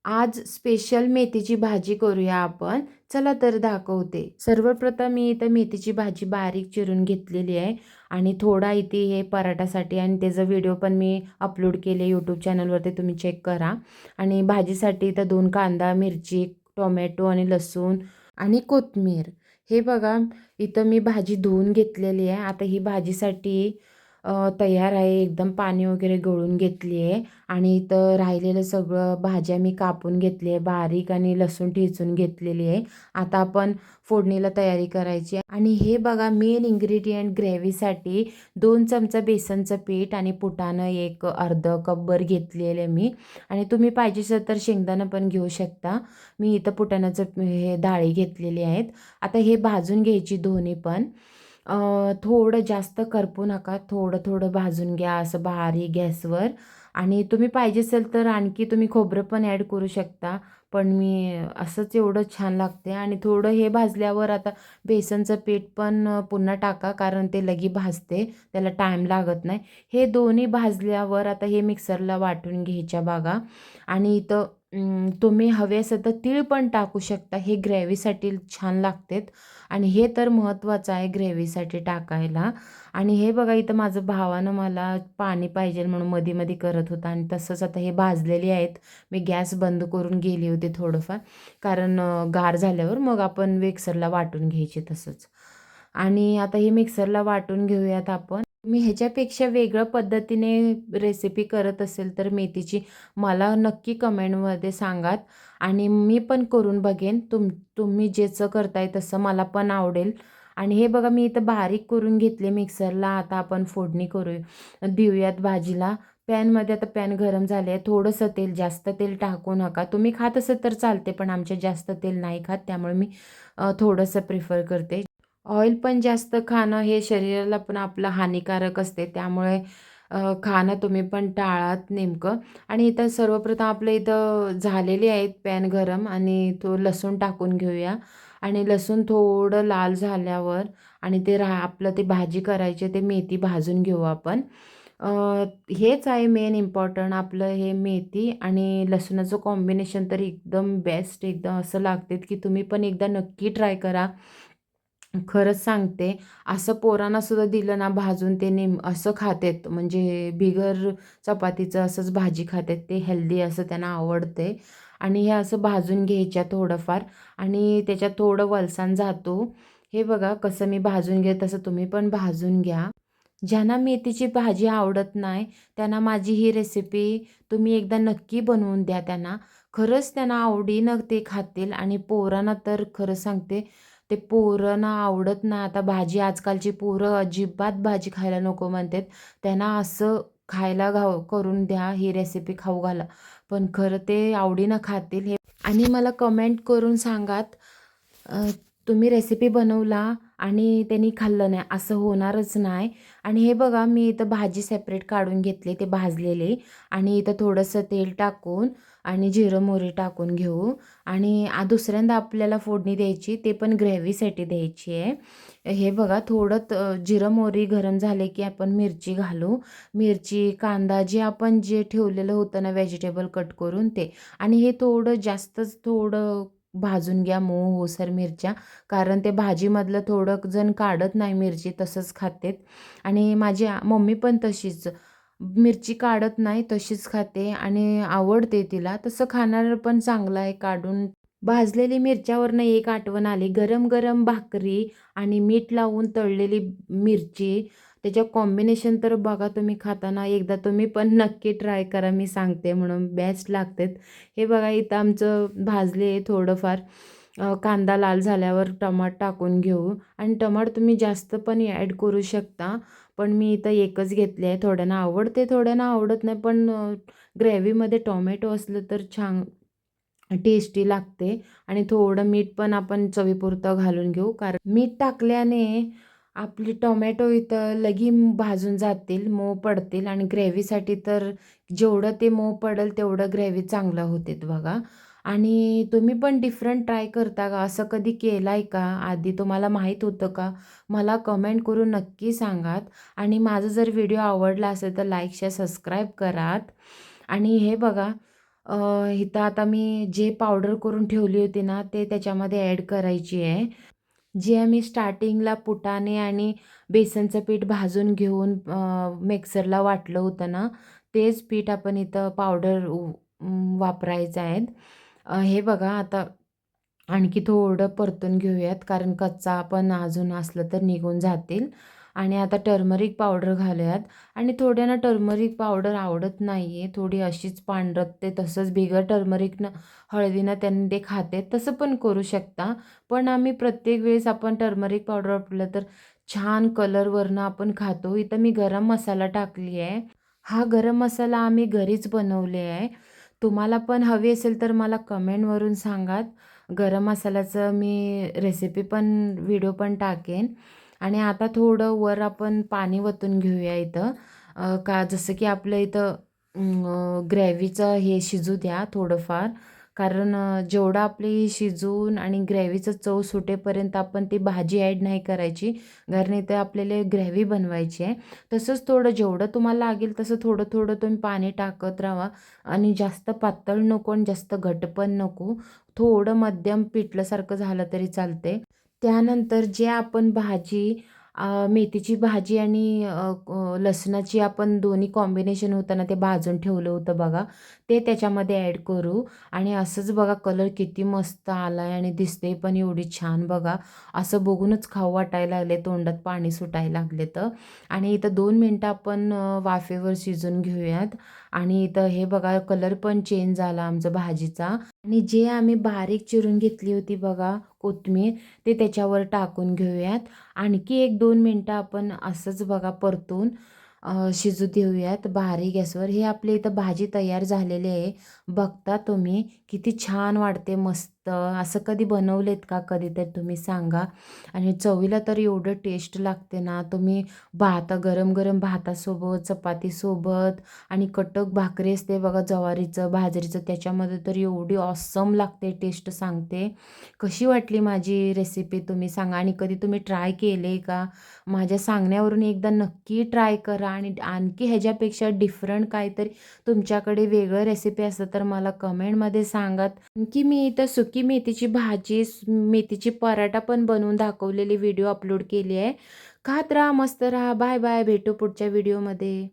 आज स्पेशल मेथीची भाजी करूया आपण. चला तर दाखवते. सर्वप्रथम मी इथं मेथीची भाजी बारीक चिरून घेतलेली आहे आणि थोडा इथे हे पराठासाठी आणि त्याचा व्हिडिओ पण मी अपलोड केले यूट्यूब चॅनलवरती, तुम्ही चेक करा. आणि भाजीसाठी इथं 2 कांदा, मिरची, टोमॅटो आणि लसूण आणि कोथिंबीर. हे बघा, इथं मी भाजी धुवून घेतलेली आहे. आता ही भाजीसाठी तयार आहे. एकदम पाणी वगैरे गळून घेतली आहे आणि इथं राहिलेलं सगळं भाज्या मी कापून घेतली आहे बारीक आणि लसूण ठेचून घेतलेली आहे. आता आपण फोडणीला तयारी करायची आहे. आणि हे बघा, मेन इन्ग्रेडियंट ग्रेव्हीसाठी 2 चमचा बेसनचं पीठ आणि फुटाणं एक अर्ध कपभर घेतलेलं आहे मी. आणि तुम्ही पाहिजे तर शेंगदाणा पण घेऊ शकता. मी इथं फुटाण्याचं हे डाळी घेतलेली आहेत. आता हे भाजून घ्यायची दोन्ही पण. थोडं जास्त करपू नका, थोडं थोडं भाजून घ्या असं बारीक गॅसवर. आणि तुम्ही पाहिजे असेल तर आणखी तुम्ही खोबरं पण ॲड करू शकता, पण मी असंच एवढं छान लागते. आणि थोडं हे भाजल्यावर आता बेसनचं पीठ पण पुन्हा टाका, कारण ते लगी भाजते, त्याला टाईम लागत नाही. हे दोन्ही भाजल्यावर आता हे मिक्सरला वाटून घ्यायच्या बघा. आणि इथं तुम्ही हवे असेल तर तीळ पण टाकू शकता, हे ग्रेव्हीसाठी छान लागतात. आणि हे तर महत्त्वाचं आहे ग्रेव्हीसाठी टाकायला. आणि हे बघा, इथं माझं भावानं मला पाणी पाहिजे म्हणून मध्ये मध्ये करत होता. आणि तसंच आता हे भाजलेले आहेत. मी गॅस बंद करून गेली होती थोडंफार, कारण गार झाल्यावर मग आपण मिक्सरला वाटून घ्यायचे तसंच. आणि आता हे मिक्सरला वाटून घेऊयात आपण. मी ह्याच्यापेक्षा वेगळ्या पद्धतीने रेसिपी करत असेल तर मेथीची, मला नक्की कमेंटमध्ये सांगात आणि मी पण करून बघेन. तुम्ही ज्याचं करताय तसं मला पण आवडेल. आणि हे बघा, मी इथं बारीक करून घेतले मिक्सरला. आता आपण फोडणी देऊयात भाजीला. पॅनमध्ये आता पॅन गरम झाले आहे. थोडंसं तेल, जास्त तेल टाकू नका. तुम्ही खात असेल तर चालते, पण आमच्या जास्त तेल नाही खात, त्यामुळे मी थोडंसं प्रिफर करते. ऑइल पण जास्त खाणं हे शरीराला पण आपलं हानिकारक असते, त्यामुळे खाणं तुम्ही पण टाळात नेमकं. आणि इथं सर्वप्रथम आपलं इथं झालेले आहेत पॅन गरम, आणि तो लसूण टाकून घेऊया. आणि लसूण थोडं लाल झाल्यावर आणि ते आपलं ते भाजी करायची, ते मेथी भाजून घेऊ आपण. अ, हेच आहे मेन इम्पॉर्टंट आपलं, हे मेथी आणि लसूणाचं कॉम्बिनेशन तर एकदम बेस्ट, एकदम असं लागते की तुम्ही पण एकदा नक्की ट्राय करा. खरंच सांगते, असं पोरांना सुद्धा दिलं ना भाजून, ते असं खातेत, म्हणजे बिगर चपातीचं असंच भाजी खातेत, ते हेल्दी असं त्यांना आवडते. आणि हे असं भाजून घ्यायच्या थोडंफार, आणि त्याच्यात थोडं वलसाण जातो. हे बघा कसं मी भाजून घे, तसं तुम्ही पण भाजून घ्या. ज्यांना मेथीची भाजी आवडत नाही, त्यांना माझी ही रेसिपी तुम्ही एकदा नक्की बनवून द्या त्यांना. खरंच त्यांना आवडीनं ते खातील. आणि पोरांना तर खरं सांगते, ते पोरांना आवडत नाही आता भाजी. आजकालची पोरं अजिबात भाजी खायला नको म्हणतात. त्यांना असं खायला करून द्या, ही रेसिपी खाऊ घाला, पण खरं ते आवडीनं खातील हे. आणि मला कमेंट करून सांगात, तुम्ही रेसिपी बनवला आणि त्यांनी खाल्लं नाही, असं होणारच नाही. आणि हे बघा, मी इथं भाजी सेपरेट काढून घेतली, ते भाजलेले. आणि इथं थोडंसं तेल टाकून आणि जिरं मोहरी टाकून घेऊ. आणि दुसऱ्यांदा आपल्याला फोडणी द्यायची, ते पण ग्रेव्हीसाठी द्यायची आहे. हे बघा, थोडं जिरं मोहरी गरम झाले की आपण मिरची घालू. मिरची, कांदा, जे ठेवलेलं होतं ना व्हेजिटेबल कट करून ते. आणि हे थोडं जास्तच थोडं भाजून घ्या, मऊ होसर मिरच्या, कारण ते भाजीमधलं थोडं जण काढत नाही मिरची, तसंच खातेत. आणि माझी मम्मी पण तशीच मिरची काढत नाही, तशीच खाते आणि आवडते तिला. तसं खाणार पण चांगलं आहे काढून. भाजलेली मिरच्यावरनं एक आठवण आली, गरम गरम भाकरी आणि मीठ लावून तळलेली मिरची, त्याच्या कॉम्बिनेशन तर बघा, तुम्ही खाताना एकदा तुम्ही पण नक्की ट्राय करा, मी सांगते म्हणून बेस्ट लागतात. हे बघा, इथं आमचं भाजले थोडंफार. कांदा लाल झाल्यावर टमाट टाकून घेऊ. आणि टमाट तुम्ही जास्त पण ॲड करू शकता, पण मी इथं एकच घेतले आहे. थोड्यांना आवडते, थोड्यांना आवडत नाही, पण ग्रेव्हीमध्ये टोमॅटो असलं तर छान टेस्टी लागते. आणि थोडं मीठ पण आपण चवीपुरतं घालून घेऊ, कारण मीठ टाकल्याने आपली टोमॅटो इथं भाजून जातील, मऊ पडतील. आणि ग्रेव्हीसाठी तर जेवढं ते मऊ पडेल तेवढं ग्रेव्ही चांगलं होते बघा. आणि तुम्ही पण डिफरंट ट्राय करता का? असं कधी केलं आहे का आधी? तुम्हाला माहीत होतं का? मला कमेंट करून नक्की सांगात. आणि माझा जर व्हिडिओ आवडला असेल तर लाईक, शेअर, सबस्क्राईब करात. आणि हे बघा, अ, इथं आता मी जे पावडर करून ठेवली होती ना, ते त्याच्यामध्ये ॲड करायची आहे. जे आम्ही स्टार्टिंगला फुटाणे आणि बेसनचं पीठ भाजून घेऊन मिक्सरला वाटलं होतं ना, तेच पीठ आपण इथं पावडर वापरायचं आहे. हे बघा आता आणखी थोडं परतून घेऊयात, कारण कच्चा पण अजून असलं तर निघून जातील. आणि आता टर्मरिक पावडर घालूयात. आणि थोड्यांना टर्मरिक पावडर आवडत नाही आहे, थोडी अशीच पांढरट तसंच बिगर टर्मरिकनं हळदीनं त्यांनी ते खाते, तसं पण करू शकता. पण आम्ही प्रत्येक वेळेस आपण टर्मरिक पावडर वापरलं तर छान कलरवरनं आपण खातो. इथं मी गरम मसाला टाकली आहे. हा गरम मसाला आम्ही घरीच बनवले आहे. तुम्हाला पण हवी असेल तर मला कमेंटवरून सांगा. गरम मसाल्याचं मी रेसिपी पण व्हिडिओ पण टाकेन. आणि आता थोडं वर आपण पाणी वतून घेऊया इथं. का जसं की आपलं इथं ग्रेव्हीचं हे शिजू द्या थोडंफार. कारण जेवढं आपली शिजवून आणि ग्रेव्हीचं चव सुटेपर्यंत आपण ती भाजी ॲड नाही करायची. कारण इथं आपल्याला ग्रेव्ही बनवायची आहे. तसंच थोडं जेवढं तुम्हाला लागेल तसं थोडं-थोडं तुम्ही पाणी टाकत राहा. आणि जास्त पातळ नको आणि जास्त घट्ट पण नको. थोडं मध्यम पिठल्यासारखं झालं तरी चालते. त्यानंतर जे आपण भाजी मेथीची भाजी आणि लसणाची आपण दोन्ही कॉम्बिनेशन होतं ना, ते भाजून ठेवलं होतं बघा, ते त्याच्यामध्ये ॲड करू. आणि असंच बघा कलर किती मस्त आला आहे आणि दिसते पण एवढी छान बघा. असं बघूनच खाऊ वाटायला लागले, तोंडात पाणी सुटायला लागले तर. आणि इथं 2 मिनटं आपण वाफेवर शिजवून घेऊयात. आणि इथं हे बघा कलर पण चेंज झाला आमचा भाजीचा. आणि जे आम्ही बारीक चिरून घेतली होती बघा कोथिंबीर, ते त्याच्यावर टाकून घेऊयात. आणखी 1-2 मिनटं आपण असंच बघा परतून शिजू देऊयात बारीक गॅसवर. हे आपली इथं भाजी तयार झालेली आहे. बघता तुम्ही किती छान वाटते, मस्त. असं कधी बनवलेत का? कधीतरी तुम्ही सांगा. आणि चवीला तर एवढं टेस्ट लागते ना, तुम्ही गरम-गरम भातासोबत, चपातीसोबत आणि कटक भाकरी असते बघा ज्वारीचं, बाजरीचं, त्याच्यामध्ये तर एवढी ऑसम लागते, टेस्ट सांगते. कशी वाटली माझी रेसिपी तुम्ही सांगा. आणि कधी तुम्ही ट्राय केले का? माझ्या सांगण्यावरून एकदा नक्की ट्राय करा. आणि आणखी ह्याच्यापेक्षा डिफरंट काहीतरी तुमच्याकडे वेगळं रेसिपी असतं तर मला कमेंटमध्ये सांगा. की मी इथं सुकी मेथीची भाजी, मेथीची पराठा पण बनवून दाखवलेली व्हिडिओ अपलोड केली आहे. खात राहा, मस्त राहा. Bye bye. भेटू पुढच्या व्हिडिओमध्ये.